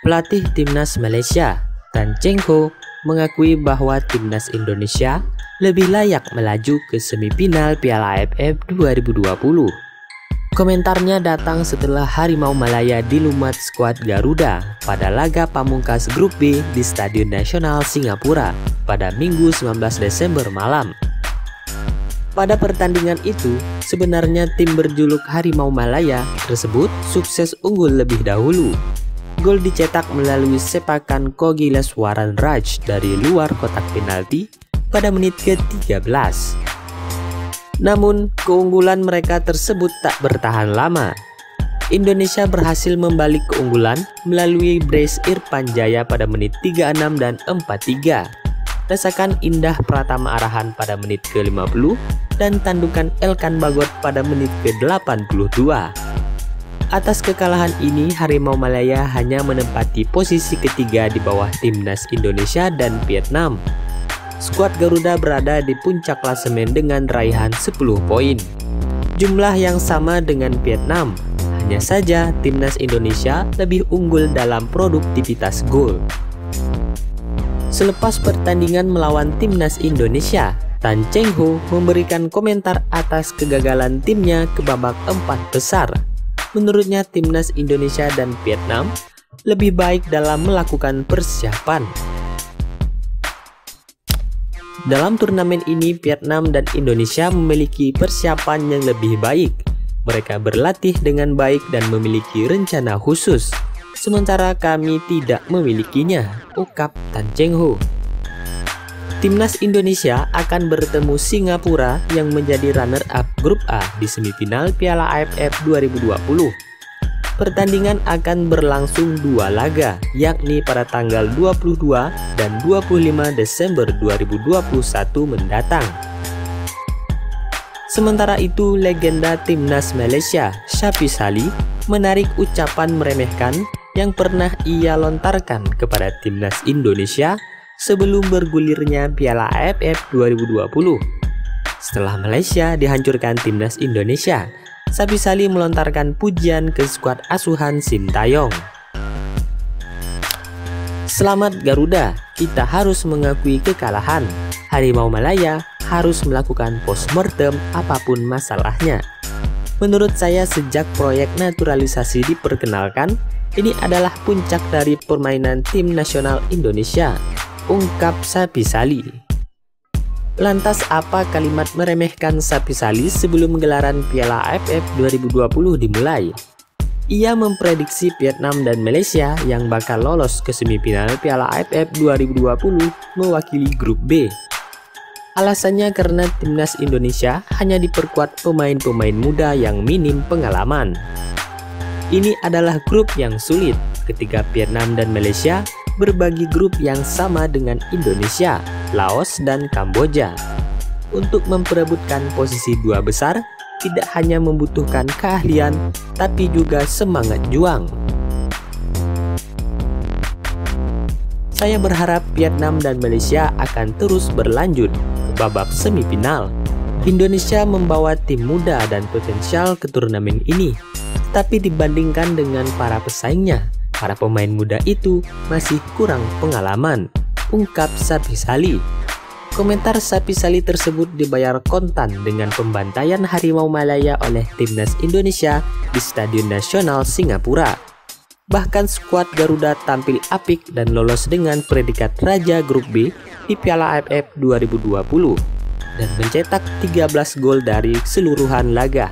Pelatih Timnas Malaysia, Tan Cheng Ho, mengakui bahwa Timnas Indonesia lebih layak melaju ke semifinal Piala AFF 2020. Komentarnya datang setelah Harimau Malaya dilumat skuad Garuda pada laga pamungkas Grup B di Stadion Nasional Singapura pada Minggu 19 Desember malam. Pada pertandingan itu, sebenarnya tim berjuluk Harimau Malaya tersebut sukses unggul lebih dahulu. Gol dicetak melalui sepakan Kogilaswaran Raj dari luar kotak penalti pada menit ke-13. Namun, keunggulan mereka tersebut tak bertahan lama. Indonesia berhasil membalik keunggulan melalui brace Irfan Jaya pada menit 36 dan 43. Rasakan Indah Pratama Arahan pada menit ke-50 dan tandukan Elkan Bagot pada menit ke-82. Atas kekalahan ini, Harimau Malaya hanya menempati posisi ketiga di bawah Timnas Indonesia dan Vietnam. Skuad Garuda berada di puncak klasemen dengan raihan 10 poin. Jumlah yang sama dengan Vietnam, hanya saja Timnas Indonesia lebih unggul dalam produktivitas gol. Selepas pertandingan melawan Timnas Indonesia, Tan Cheng Ho memberikan komentar atas kegagalan timnya ke babak 4 besar. Menurutnya Timnas Indonesia dan Vietnam lebih baik dalam melakukan persiapan. Dalam turnamen ini, Vietnam dan Indonesia memiliki persiapan yang lebih baik. Mereka berlatih dengan baik dan memiliki rencana khusus. Sementara kami tidak memilikinya, ungkap Tan Cheng Ho. Timnas Indonesia akan bertemu Singapura yang menjadi runner-up Grup A di semifinal Piala AFF 2020. Pertandingan akan berlangsung 2 laga, yakni pada tanggal 22 dan 25 Desember 2021 mendatang. Sementara itu, legenda Timnas Malaysia, Shafie Ali, menarik ucapan meremehkan yang pernah ia lontarkan kepada Timnas Indonesia sebelum bergulirnya Piala AFF 2020. Setelah Malaysia dihancurkan Timnas Indonesia, Shafie Ali melontarkan pujian ke skuad asuhan Sintayong. Selamat Garuda, kita harus mengakui kekalahan. Harimau Malaya harus melakukan postmortem apapun masalahnya. Menurut saya, sejak proyek naturalisasi diperkenalkan, ini adalah puncak dari permainan tim nasional Indonesia, ungkap Shafie Ali. Lantas apa kalimat meremehkan Shafie Ali sebelum gelaran Piala AFF 2020 dimulai? Ia memprediksi Vietnam dan Malaysia yang bakal lolos ke semifinal Piala AFF 2020 mewakili Grup B. Alasannya karena Timnas Indonesia hanya diperkuat pemain-pemain muda yang minim pengalaman. Ini adalah grup yang sulit ketika Vietnam dan Malaysia berbagi grup yang sama dengan Indonesia, Laos, dan Kamboja. Untuk memperebutkan posisi 2 besar, tidak hanya membutuhkan keahlian, tapi juga semangat juang. Saya berharap Vietnam dan Malaysia akan terus berlanjut ke babak semifinal. Indonesia membawa tim muda dan potensial ke turnamen ini, tapi dibandingkan dengan para pesaingnya, para pemain muda itu masih kurang pengalaman, ungkap Shafie Ali. Komentar Shafie Ali tersebut dibayar kontan dengan pembantaian Harimau Malaya oleh Timnas Indonesia di Stadion Nasional Singapura. Bahkan skuad Garuda tampil apik dan lolos dengan predikat Raja Grup B di Piala AFF 2020 dan mencetak 13 gol dari keseluruhan laga.